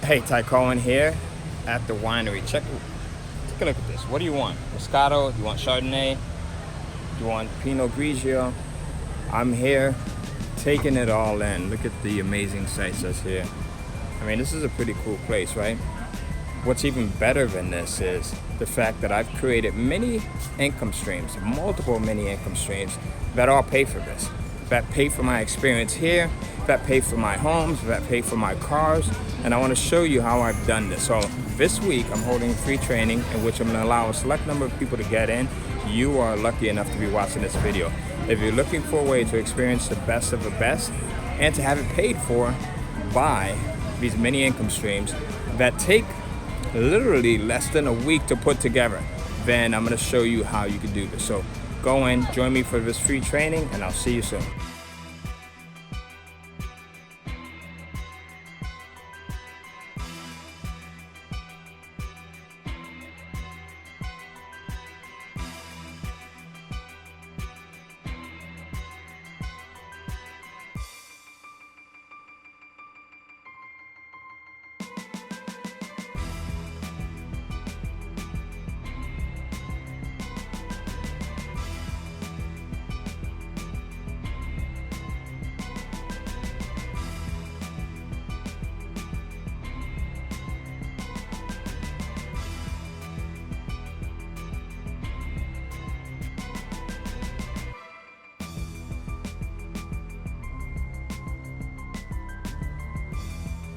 Hey, Cohen here at the winery. Take a look at this. What do you want? Moscato? You want Chardonnay? You want Pinot Grigio? I'm here taking it all in. Look at the amazing sights that's here. I mean, this is a pretty cool place, right? What's even better than this is the fact that I've created many income streams, multiple many income streams that all pay for this, that pay for my experience here, that pay for my homes, that pay for my cars, and I want to show you how I've done this. So this week I'm holding a free training in which I'm going to allow a select number of people to get in. You are lucky enough to be watching this video. If you're looking for a way to experience the best of the best and to have it paid for by these many income streams that take literally less than a week to put together, then I'm going to show you how you can do this. So go in, join me for this free training, and I'll see you soon.